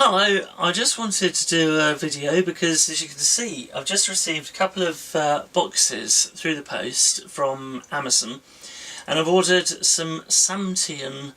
Hello, I just wanted to do a video because, as you can see, I've just received a couple of boxes through the post from Amazon, and I've ordered some Samtian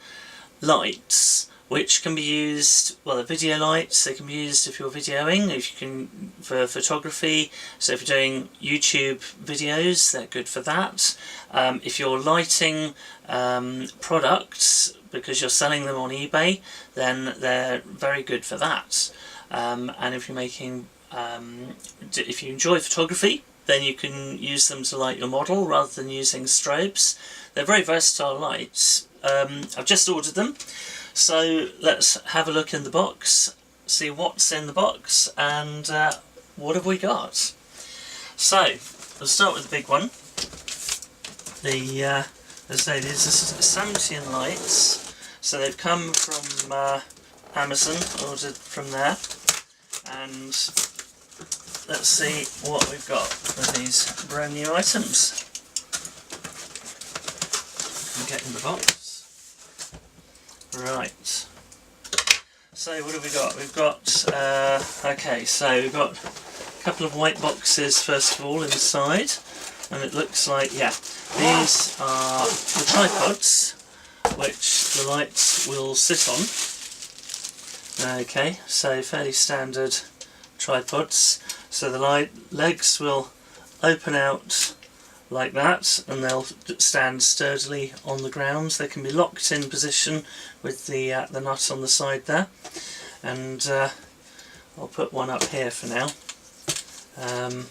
lights, which can be used, well, they're video lights. They can be used if you're videoing, if you can, for photography. So if you're doing YouTube videos, they're good for that. If you're lighting products because you're selling them on eBay, then they're very good for that. And if you're making, if you enjoy photography, then you can use them to light your model rather than using strobes. They're very versatile lights. I've just ordered them, so let's have a look in the box, see what's in the box, and what have we got. So we'll start with the big one. As I say, these are Samtian Lights, so they've come from Amazon, ordered from there, and let's see what we've got with these brand new items. Get in the box. Right. So what have we got? We've got okay. So we've got a couple of white boxes first of all inside, and it looks like these are the tripods which the lights will sit on. Okay, so fairly standard tripods. So the light legs will open out like that, and they'll stand sturdily on the ground. They can be locked in position with the nut on the side there, and I'll put one up here for now. Oh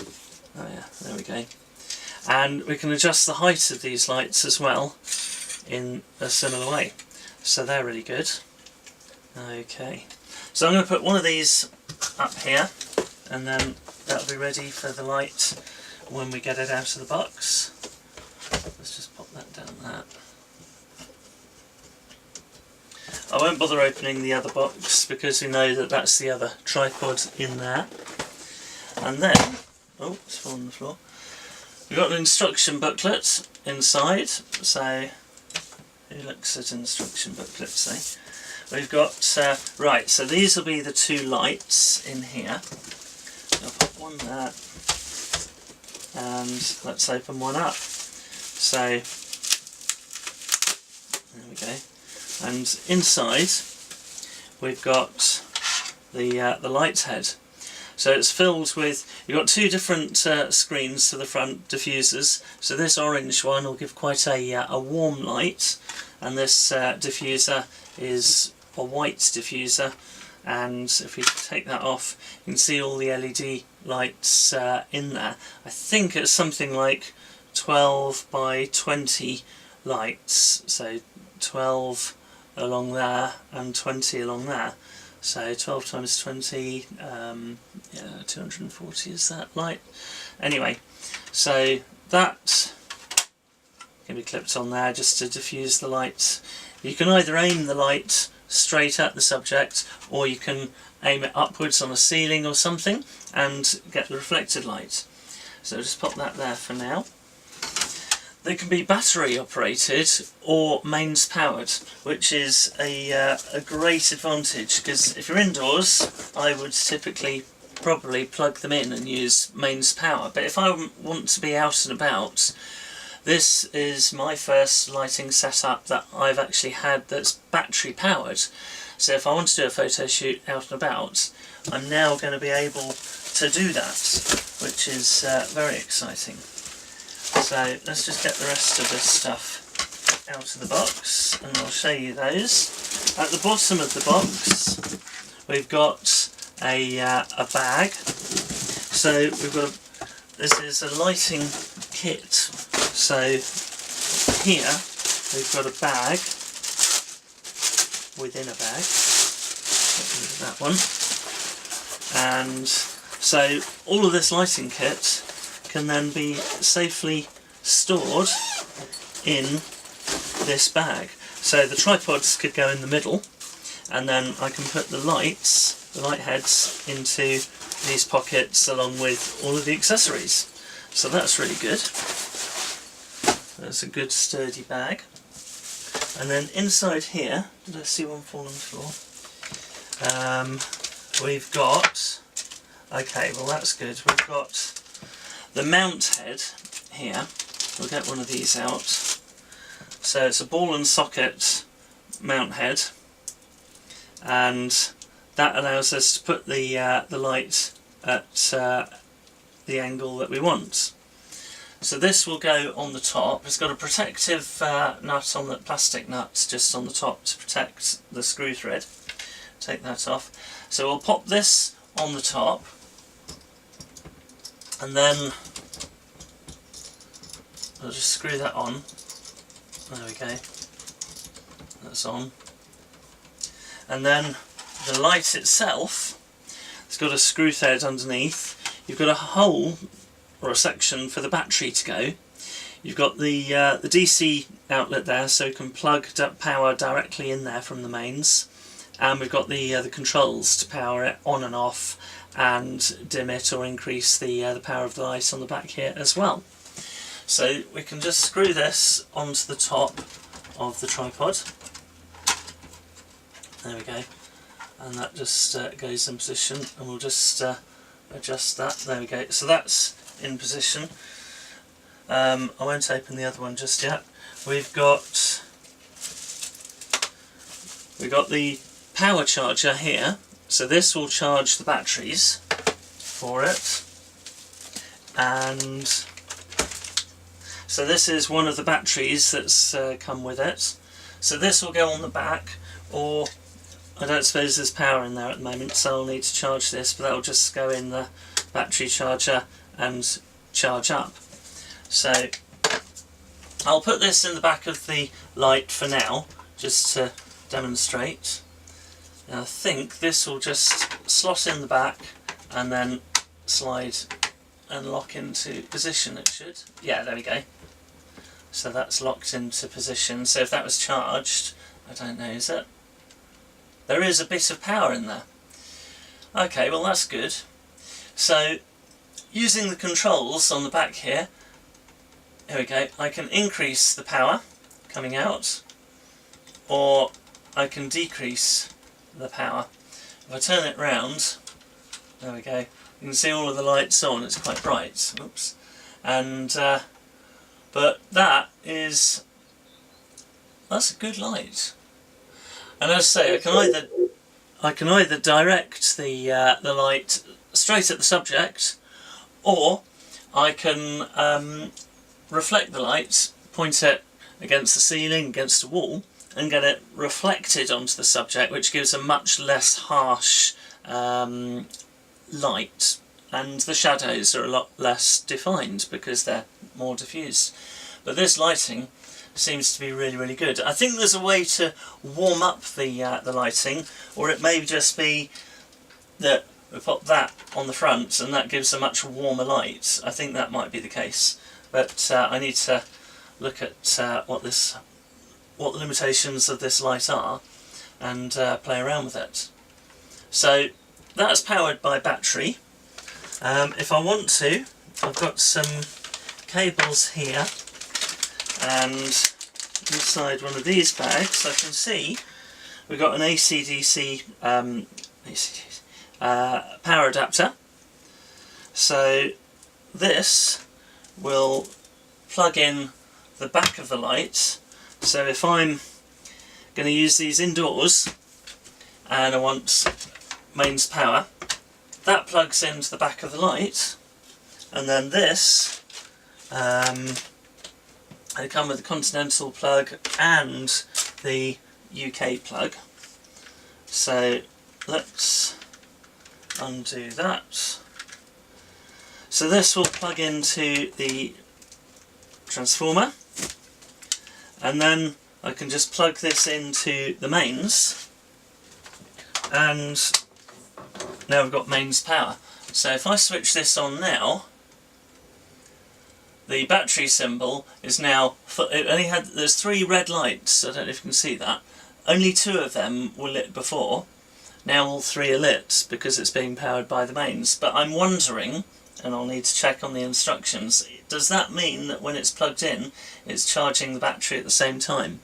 yeah, there we go. And we can adjust the height of these lights as well in a similar way, so they're really good. Okay, so I'm going to put one of these up here, and then that'll be ready for the light when we get it out of the box. Let's just pop that down there. I won't bother opening the other box because we know that that's the other tripod in there. And then, oh, it's fallen on the floor. We've got an instruction booklet inside, so who looks at instruction booklets, eh? We've got, right, so these will be the two lights in here. I'll put one there, and let's open one up. So there we go, and inside we've got the light head. So it's filled with, you've got two different screens to the front, diffusers. So this orange one will give quite a warm light, and this diffuser is a white diffuser. And if we take that off, you can see all the LED lights in there. I think it's something like 12 by 20 lights, so 12 along there and 20 along there. So 12 times 20, yeah, 240 is that light. Anyway, so that can be clipped on there just to diffuse the light. You can either aim the light straight at the subject, or you can aim it upwards on a ceiling or something and get the reflected light. So just pop that there for now. They can be battery operated or mains powered, which is a great advantage, because if you're indoors I would typically probably plug them in and use mains power, but if I want to be out and about, this is my first lighting setup that I've actually had that's battery powered. So if I want to do a photo shoot out and about, I'm now going to be able to do that, which is very exciting. So let's just get the rest of this stuff out of the box, and I'll show you those. At the bottom of the box we've got a bag. So we've got this is a lighting kit. So here we've got a bag within a bag. Get rid of that one. And so all of this lighting kit can then be safely stored in this bag. So the tripods could go in the middle, and then I can put the lights, the light heads, into these pockets along with all of the accessories. So that's really good. That's a good sturdy bag. And then inside here, did I see one fall on the floor? we've got, okay, well that's good, we've got the mount head here. We'll get one of these out. So it's a ball and socket mount head, and that allows us to put the light at the angle that we want. So this will go on the top. It's got a protective nut on the plastic nut just on the top to protect the screw thread. Take that off. So we'll pop this on the top, and then I'll just screw that on. There we go. That's on. And then the light itself, it's got a screw thread underneath. You've got a hole or a section for the battery to go. You've got the DC outlet there, so you can plug power directly in there from the mains. And we've got the controls to power it on and off, and dim it or increase the power of the light on the back here as well. So we can just screw this onto the top of the tripod. There we go. And that just goes in position, and we'll just adjust that. There we go. So that's in position. I won't open the other one just yet. We've got the power charger here. So this will charge the batteries for it, and so this is one of the batteries that's come with it. So this will go on the back, or I don't suppose there's power in there at the moment, so I'll need to charge this, but that'll just go in the battery charger and charge up. So I'll put this in the back of the light for now, just to demonstrate. And I think this will just slot in the back and then slide and lock into position, it should. Yeah, there we go. So that's locked into position. So if that was charged, I don't know, is it? There is a bit of power in there. Okay, well that's good. So using the controls on the back here we go, I can increase the power coming out, or I can decrease the power. If I turn it round, there we go, you can see all of the lights on. It's quite bright. Oops. And but that's a good light. And as I say, I can either direct the light straight at the subject, or I can reflect the light, point it against the ceiling, against a wall, and get it reflected onto the subject, which gives a much less harsh light, and the shadows are a lot less defined because they're more diffused. But this lighting seems to be really, really good. I think there's a way to warm up the lighting, or it may just be that we put that on the front and that gives a much warmer light. I think that might be the case, but I need to look at what the limitations of this light are and play around with it. So that's powered by battery. If I want to, I've got some cables here, and inside one of these bags I can see we've got an AC/DC power adapter. So this will plug in the back of the light. So if I'm going to use these indoors and I want mains power, that plugs into the back of the light, and then this they come with the Continental plug and the UK plug. So let's undo that. So this will plug into the transformer, and then I can just plug this into the mains, and now we've got mains power. So if I switch this on now, the battery symbol is now, there's 3 red lights, I don't know if you can see that. Only 2 of them were lit before, now all 3 are lit because it's being powered by the mains. But I'm wondering, and I'll need to check on the instructions, does that mean that when it's plugged in, it's charging the battery at the same time?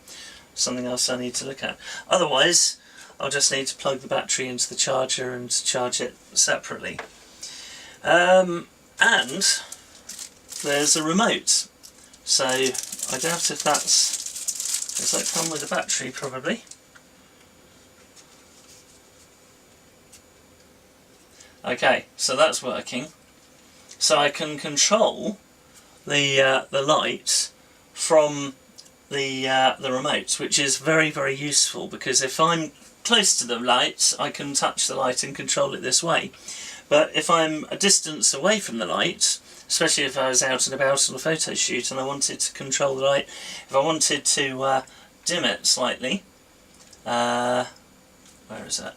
Something else I need to look at. Otherwise, I'll just need to plug the battery into the charger and charge it separately. And there's a remote, so I doubt if does that come with a battery? Probably. Okay, so that's working. So I can control the light from the remote, which is very, very useful, because if I'm close to the light I can touch the light and control it this way. But if I'm a distance away from the light, especially if I was out and about on a photo shoot and I wanted to control the light, if I wanted to dim it slightly, where is that?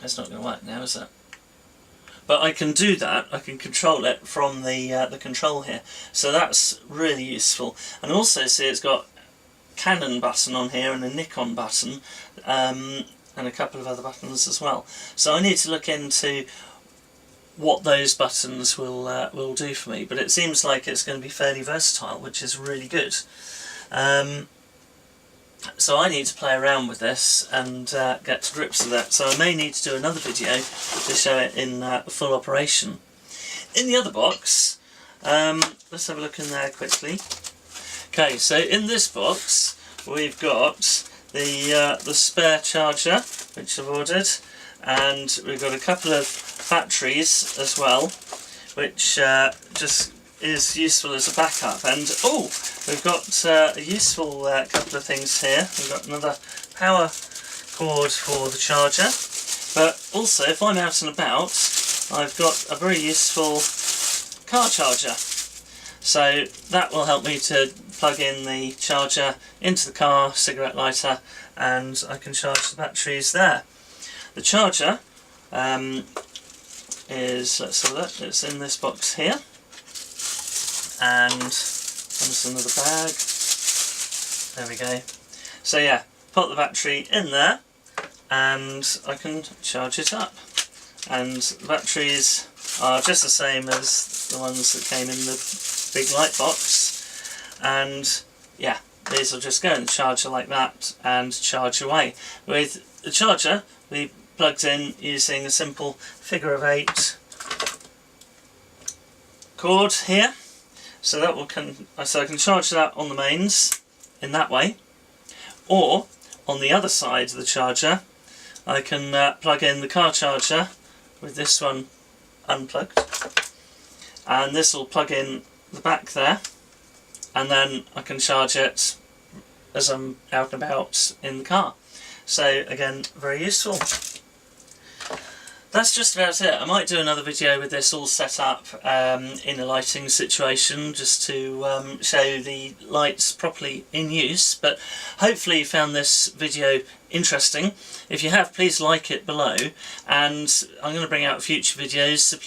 It's not going to work now, is it? But I can do that, I can control it from the control here. So that's really useful. And also see it's got Canon button on here and a Nikon button, and a couple of other buttons as well. So I need to look into what those buttons will do for me, but it seems like it's going to be fairly versatile, which is really good. So I need to play around with this and get to grips with it. So I may need to do another video to show it in full operation. In the other box, let's have a look in there quickly. Okay, so in this box we've got the spare charger, which I've ordered, and we've got a couple of batteries as well, which just is useful as a backup. And oh, we've got a useful couple of things here. We've got another power cord for the charger, but also if I'm out and about I've got a very useful car charger. So that will help me to plug in the charger into the car, cigarette lighter, and I can charge the batteries there. The charger is, let's have a look, it's in this box here, and there's another bag, there we go. So yeah, put the battery in there and I can charge it up, and the batteries are just the same as the ones that came in the big light box, and yeah, these will just go in the charger like that and charge away. With the charger we plugged in using a simple figure of 8 cord here, so that so I can charge that on the mains in that way, or on the other side of the charger I can plug in the car charger with this one unplugged, and this will plug in the back there, and then I can charge it as I'm out and about in the car. So again, very useful. That's just about it. I might do another video with this all set up in a lighting situation, just to show the lights properly in use. But hopefully you found this video interesting. If you have, please like it below, and I'm going to bring out future videos, so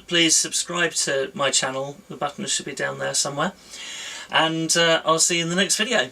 please subscribe to my channel. The button should be down there somewhere, and I'll see you in the next video.